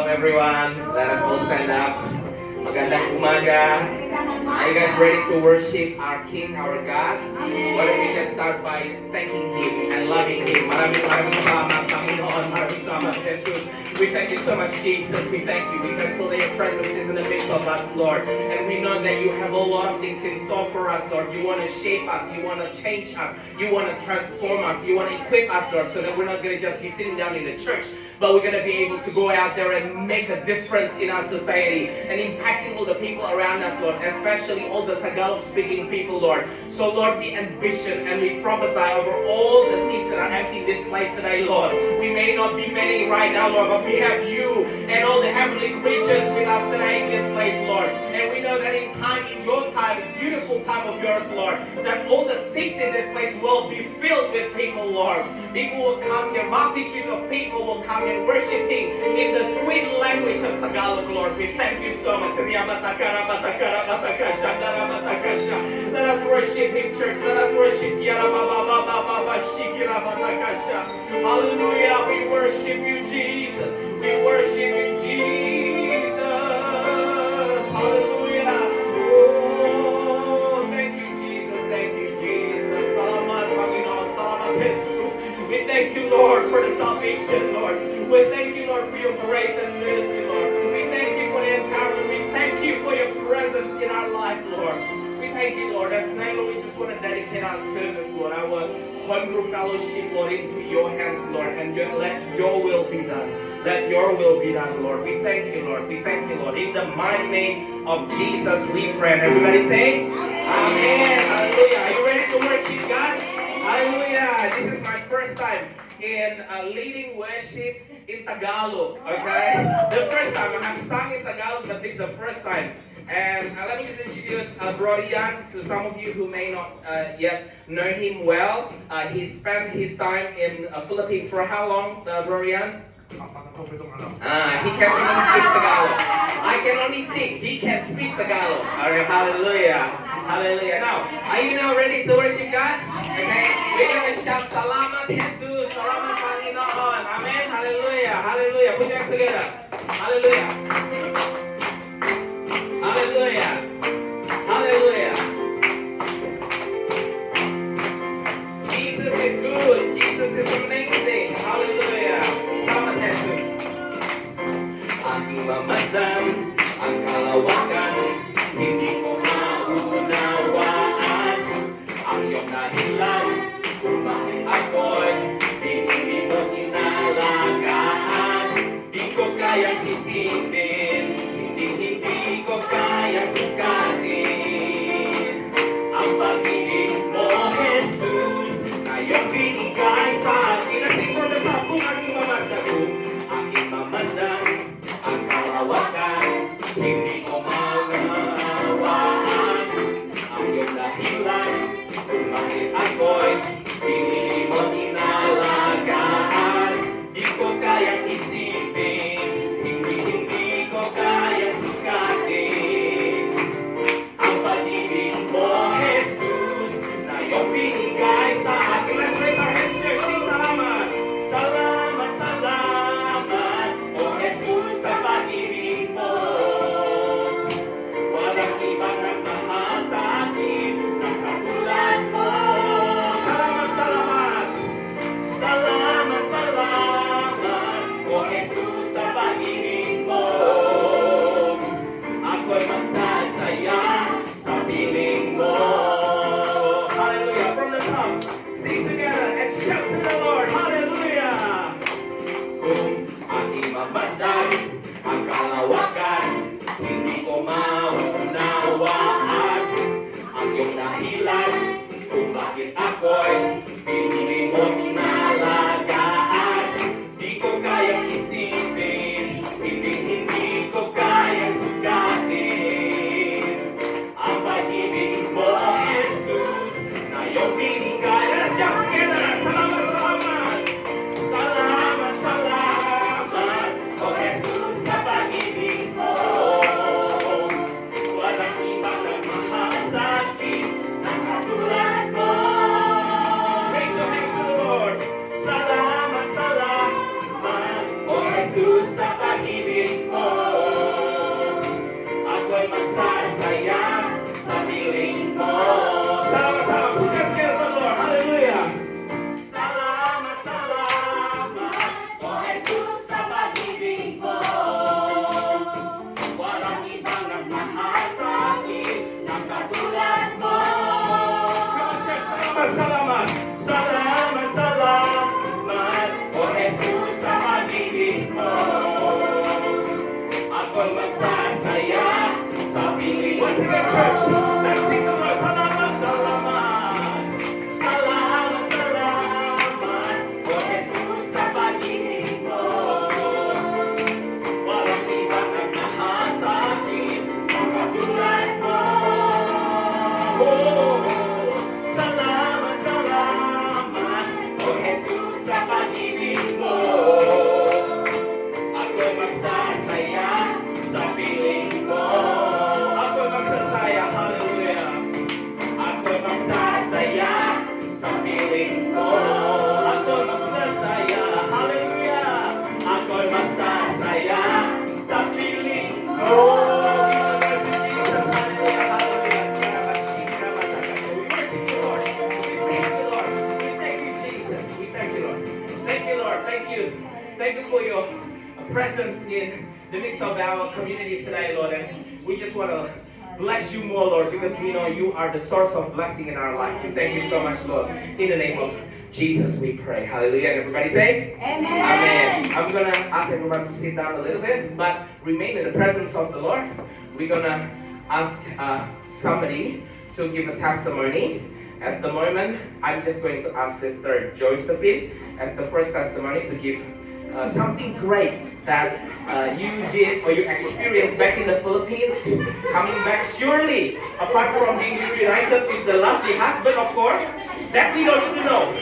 everyone. Let us all stand up. Magandang umaga. Are you guys ready to worship our King, our God? Why don't we just start by thanking Him and loving Him. Maraming salamat, Panginoon. Maraming salamat, Jesus. We thank you so much, Jesus. We thank you. We thankful that your presence is in the midst of us, Lord. And we know that you have a lot of things in store for us, Lord. You want to shape us. You want to change us. You want to transform us. You want to equip us, Lord, so that we're not going to just be sitting down in the church, but we're going to be able to go out there and make a difference in our society and impacting all the people around us, Lord, especially all the Tagalog-speaking people, Lord. So, Lord, we envision and we prophesy over all the seats that are empty in this place today, Lord. We may not be many right now, Lord, but we have you and all the heavenly creatures with us today in this place, Lord. And we know that in time, in your time, beautiful time of yours, Lord, that all the seats in this place will be filled with people, Lord. People will come here, multitude of people will come and worshiping in the sweet language of Tagalog, Lord. We thank you so much. Let us worship Him, church. Let us worship Hallelujah. We worship you, Jesus. We worship you, Jesus. Hallelujah. Oh, thank you, Jesus. Thank you, Jesus. Salamat, Panginoon. Salamat, Jesus. We thank you, Lord, for the salvation, Lord. We thank you, Lord, for your grace and mercy, Lord. We thank you for the empowerment. We thank you for your presence in our life, Lord. We thank you, Lord. And tonight, Lord, we just want to dedicate our service, Lord, our home group fellowship, Lord, into your hands, Lord. And let your will be done. Let your will be done, Lord. We thank you, Lord. We thank you, Lord. In the mighty name of Jesus, we pray. And everybody say, Amen. Hallelujah. Are you ready to worship God? Hallelujah. This is my first time in leading worship in Tagalog, okay? The first time. I have sung in Tagalog, but this is the first time. And let me just introduce Brother Yan to some of you who may not yet know him well. He spent his time in Philippines for how long, Brother Yan? He can only speak Tagalog. I can only sing. He can speak Tagalog. All right, hallelujah. Hallelujah. Now, are you now ready to worship God? Okay. We're going to shout, Salamat, Jesus. Salamat, Panginoon. Amen. Hallelujah. Hallelujah. Put your hands together. Hallelujah. Hallelujah. Hallelujah. Jesus is good. Jesus is amazing. Hallelujah. Salamat, Jesus. Aking mamasdan ang kalawakan, hindi ko maunawaan ang iyong dahilan kung bakit ako'y hindi mo inalagaan. Di ko kayang isipin, hindi ko kayang sukatin ang pag-ibig mo, Jesus, na iyong binigay sa akin. At ikaw na sa kung aking mamasdan ang kalawakan, hindi ko maunawaan ang iyong dahilan kung bakit ako'y hindi mo inalagaan. Di ko kayang isipin, hindi ko presence in the midst of our community today, Lord. And we just want to bless you more, Lord, because we know you are the source of blessing in our life. We thank you so much, Lord. In the name of Jesus, we pray. Hallelujah. And everybody say, Amen. Amen. I'm going to ask everyone to sit down a little bit, but remain in the presence of the Lord. We're going to ask somebody to give a testimony. At the moment, I'm just going to ask Sister Josephine as the first testimony to give something great that you did or you experienced back in the Philippines, coming back surely, apart from being reunited with the lovely husband, of course, that we don't need to know.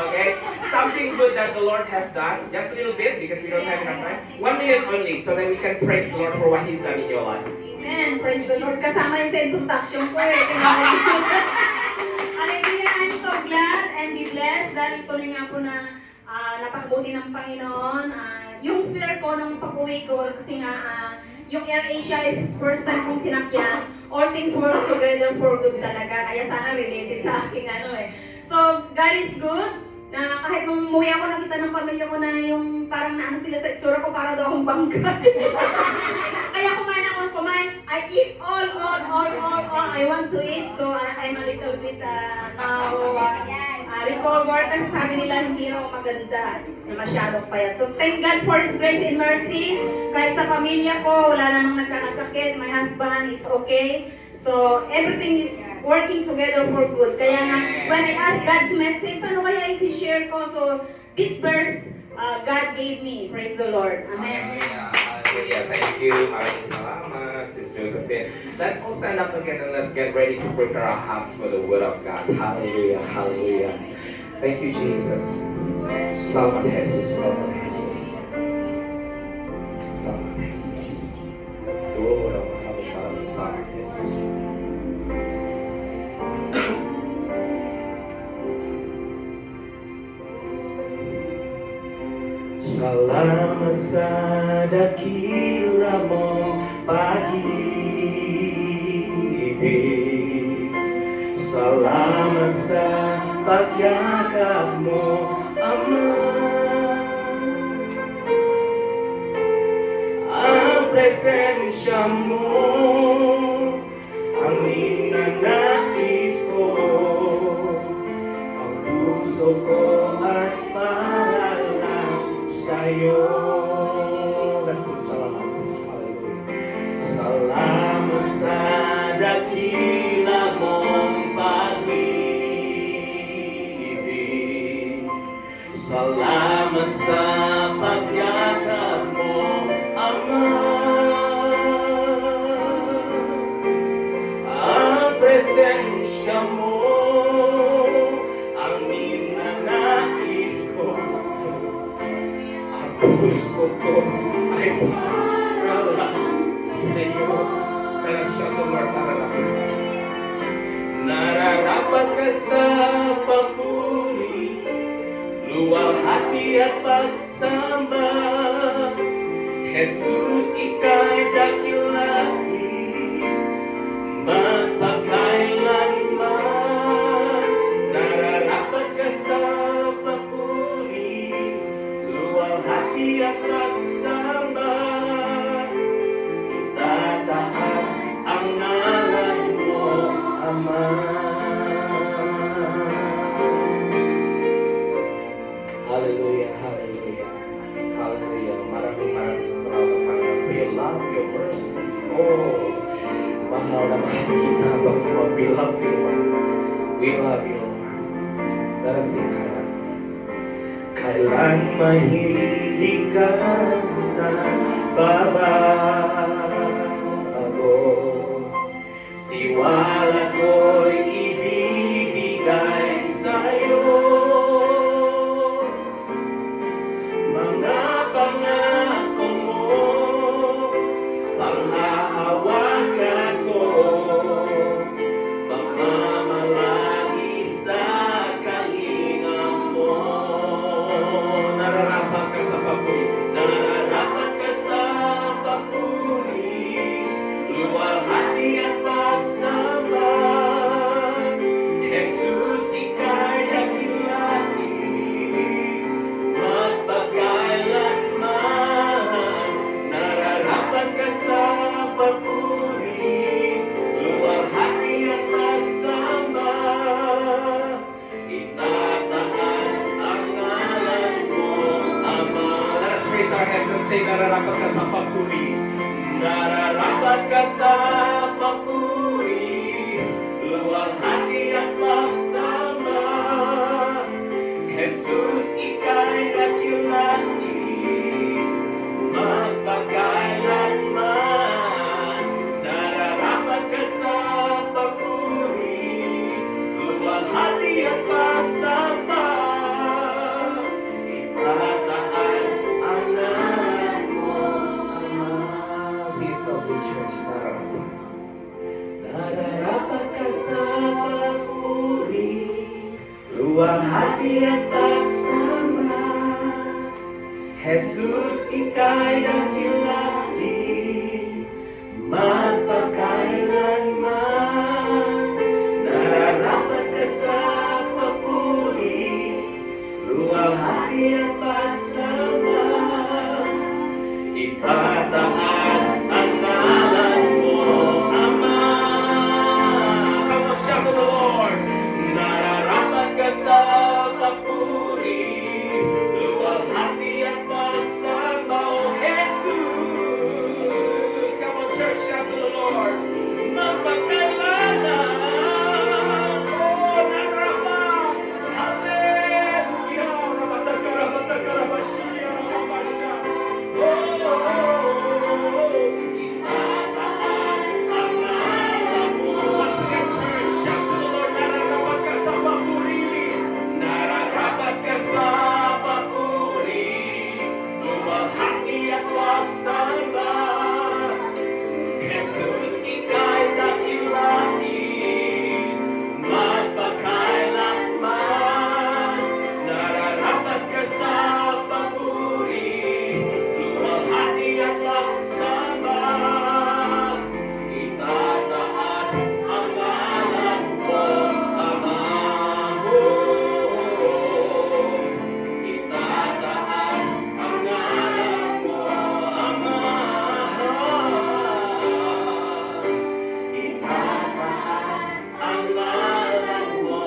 Okay? Something good that the Lord has done, just a little bit because we don't have enough time. 1 minute only so that we can praise the Lord for what He's done in your life. Amen. Praise the Lord. Kasama yun sa introduction ko eh. Hallelujah. I'm so glad and be blessed dahil tuloy nga po na napakabuti ng Panginoon. Yung fear ko nung pag-uwi ko kasi nga yung AirAsia is first time kong sinakyan. All things work together for good talaga. Kaya sana related sa aking So, God is good. Na kahit nung umuwi ako, nakita ng pamilya ko na yung parang naano sila sa itsura ko, para daw akong bangka. Kaya kumain. I eat all. I want to eat. So, I'm a little bit recover. Kasi sabi nila, hindi raw maganda. Na masyadong payat. So, thank God for His grace and mercy. Kahit sa pamilya ko, wala namang nagkakasakit. My husband is okay. So, everything is working together for good. Kaya nga, when I ask God's message, ano kaya isi-share ko? So, this verse, God gave me. Praise the Lord. Amen. Hallelujah. Thank you. Maraming salamat, Sister Josephine. Let's all stand up again and let's get ready to prepare our hearts for the Word of God. Hallelujah. Hallelujah. Thank you, Jesus. Salamat, Jesus. Salamat, Jesus. Salamat, Jesus. Tuwa mo naman kami. Salamat, Jesus. Salamat sa dakila mong pag-ibig. Salamat sa pagyakap mo, Ama. Ang presensya mo, ang ninanais ko. Ang puso ko ay para sa'yo. Let's sing salamat. Hallelujah. Salamat sa dakila mong pag-ibig. Salamat sa pagyakap mo, Ama. Ang presensya mo, ang ninanais ko. Gusto ko ay para lang sa iyo. Kaya siya Lord, para lang. Nararapat ka sa papuri, luwalhati at pagsamba. Jesus, ika'y dakilain, magpakailanman. Nararapat ka sa papuri, luwalhati at pagsamba. Itataas ang ngalan mo, Ama. Hallelujah, hallelujah, hallelujah. Maraming salamat, Panginoon, for your love, your mercy. Oh, mahal na mahal kita, Panginoon. We love you, Lord. We love you, Lord. Darasing ka na. Kailanman hindi ka na babago. Tiwala ko'y ibibigay sa'yo. Mga pangako mo, panghahawakan ko. Pagmamalagi sa kalingap mo. Nararapat ka sa papuri. Nararapat ka sa papuri. say, nararapat ka sa papuri. Nararapat ka sa papuri, luwalhati at pagsamba. Jesus, ika'y nakilani, magpakailanman. Nararapat ka sa papuri, luwalhati at pagsamba. Itataas ang ngalan mo, Ama. Sing it softly, church. Nararapat. Nararapat ka sa papuri, luwalhati at pagsamba. Jesus, ika'y nakilani, magpakailanman. Nararapat ka sa papuri, luwalhati at pagsamba. Ipataas ang ngalan mo, Ama. Come on, shout to the Lord. Nararapat ka sa papuri, luwalhati at pagsamba, O Jesus. Come on, church, shout to the Lord. Magpakailanman. Oh, nararapat. Hallelujah. Rabataka, rabataka, rabashia, rabasha. Once again, church, shout to the Lord. Nararapat ka sa papuri, nararapat ka sa papuri, luwalhati at pagsamba. Jesus, ika'y nakilani, magpakailanman. Nararapat ka sa papuri, luwalhati at pagsamba. Itataas ang ngalan mo, Ama. Itataas ang ngalan mo, Ama. Itataas ang ngalan mo,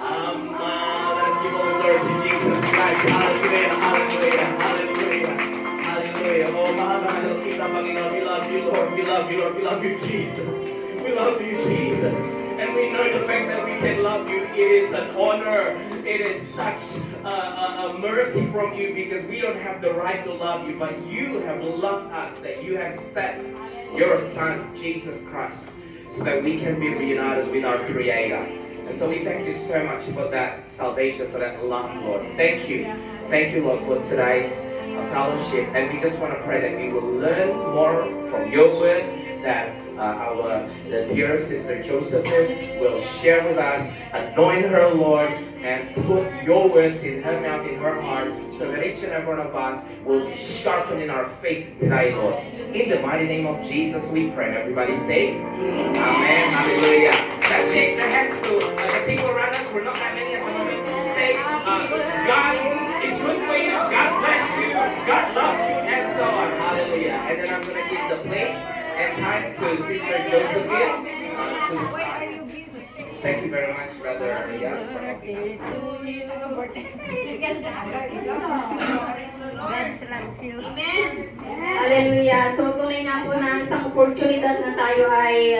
Ama. Let's give all glory to Jesus Christ. Hallelujah, hallelujah, hallelujah, hallelujah. Oh, mahal na kayo kita, Panginoon. We love you, Lord. We love you, Lord. We love you, Jesus. We love you, Jesus. And we know the fact that we can love you. It is an honor. It is such a mercy from you, because we don't have the right to love you, but you have loved us, that you have sent your Son, Jesus Christ, so that we can be reunited with our Creator. And so we thank you so much for that salvation, for that love, Lord. Thank you. Thank you, Lord, for today's fellowship. And we just want to pray that we will learn more from your word, that the dear sister Josephine will share with us, anoint her, Lord, and put your words in her mouth, in her heart, so that each and every one of us will be sharpened in our faith today, Lord. In the mighty name of Jesus, we pray. And everybody say, Amen. Hallelujah. Let's shake the hands to the people around us. We're not that many at the moment. Say, God is good for you. God bless you. God loves you, and so on. Hallelujah. And then I'm going to give the place and time to Sister Josephine to start. Thank you very much, Brother Rian, for helping us. Amen. Hallelujah. So tunay nga po na isang oportunidad na tayo ay